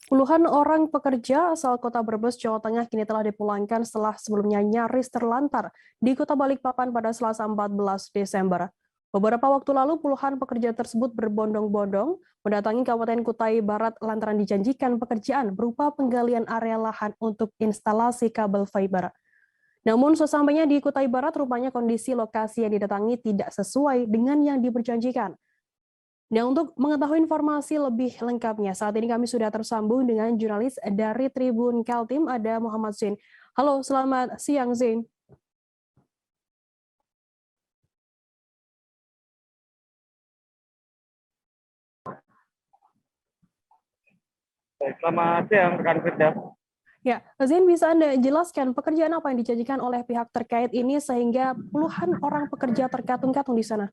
Puluhan orang pekerja asal kota Brebes, Jawa Tengah kini telah dipulangkan setelah sebelumnya nyaris terlantar di kota Balikpapan pada Selasa 14 Desember. Beberapa waktu lalu puluhan pekerja tersebut berbondong-bondong mendatangi Kabupaten Kutai Barat lantaran dijanjikan pekerjaan berupa penggalian area lahan untuk instalasi kabel fiber. Namun sesampainya di Kutai Barat rupanya kondisi lokasi yang didatangi tidak sesuai dengan yang diperjanjikan. Nah, untuk mengetahui informasi lebih lengkapnya, saat ini kami sudah tersambung dengan jurnalis dari Tribun Kaltim, ada Muhammad Zain. Halo, selamat siang, Zain. Baik, selamat siang rekan Firda. Ya, Zain, bisa Anda jelaskan pekerjaan apa yang dijanjikan oleh pihak terkait ini sehingga puluhan orang pekerja terkatung-katung di sana?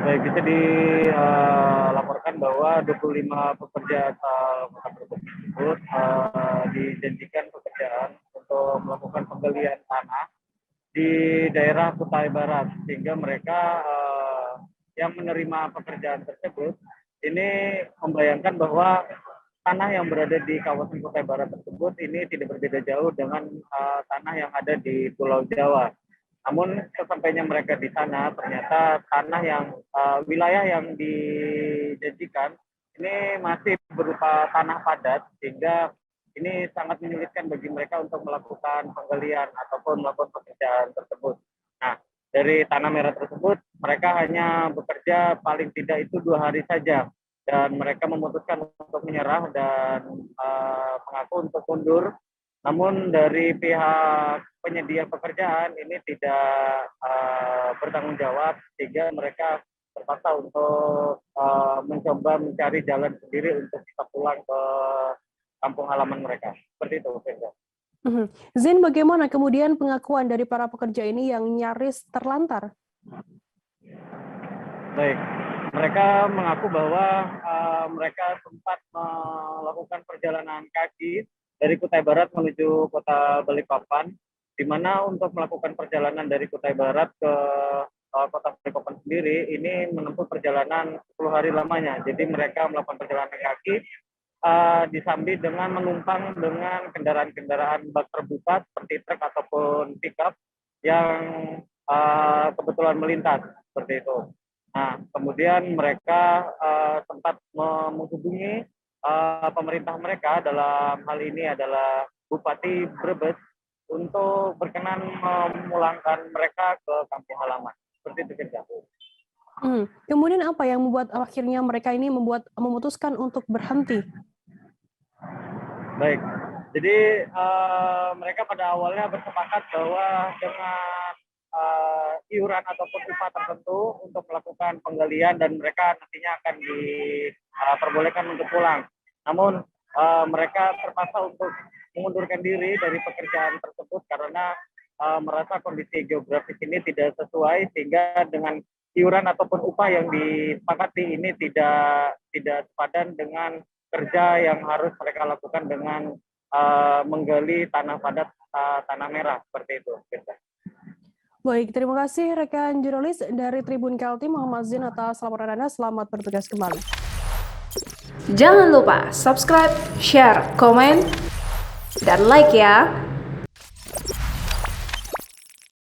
Baik, bisa dilaporkan bahwa 25 pekerja asal kota Brebes tersebut dijanjikan pekerjaan untuk melakukan penggalian tanah di daerah Kutai Barat, sehingga mereka yang menerima pekerjaan tersebut ini membayangkan bahwa tanah yang berada di kawasan Kutai Barat tersebut ini tidak berbeda jauh dengan tanah yang ada di Pulau Jawa. Namun sesampainya mereka di sana, ternyata tanah yang wilayah yang dijanjikan ini masih berupa tanah padat, sehingga ini sangat menyulitkan bagi mereka untuk melakukan penggalian ataupun melakukan pekerjaan tersebut. Nah, dari tanah merah tersebut mereka hanya bekerja paling tidak itu 2 hari saja, dan mereka memutuskan untuk menyerah dan mengaku untuk mundur. Namun dari pihak penyedia pekerjaan ini tidak bertanggung jawab, sehingga mereka terpaksa untuk mencoba mencari jalan sendiri untuk bisa pulang ke kampung halaman mereka. Seperti itu, Firda. Zain, bagaimana kemudian pengakuan dari para pekerja ini yang nyaris terlantar? Baik, mereka mengaku bahwa mereka sempat melakukan perjalanan kaki dari Kutai Barat menuju kota Balikpapan, di mana untuk melakukan perjalanan dari Kutai Barat ke kota Balikpapan sendiri ini menempuh perjalanan 10 hari lamanya. Jadi mereka melakukan perjalanan kaki disambi dengan menumpang dengan kendaraan-kendaraan bak terbuka seperti truk ataupun pickup yang kebetulan melintas seperti itu. Nah, kemudian mereka sempat menghubungi pemerintah mereka, dalam hal ini adalah Bupati Brebes, untuk berkenan memulangkan mereka ke kampung halaman. Seperti itu, Firda. Kemudian apa yang membuat akhirnya mereka ini memutuskan untuk berhenti? Baik, jadi mereka pada awalnya bersepakat bahwa dengan iuran ataupun upah tertentu untuk melakukan penggalian dan mereka nantinya akan diperbolehkan untuk pulang. Namun mereka terpaksa untuk mengundurkan diri dari pekerjaan tersebut karena merasa kondisi geografis ini tidak sesuai, sehingga dengan iuran ataupun upah yang disepakati ini tidak sepadan dengan kerja yang harus mereka lakukan dengan menggali tanah padat, tanah merah seperti itu. Baik, terima kasih rekan jurnalis dari Tribun Kaltim, Muhammad Zain, atas laporan Anda. Selamat bertugas kembali. Jangan lupa subscribe, share, komen, dan like ya.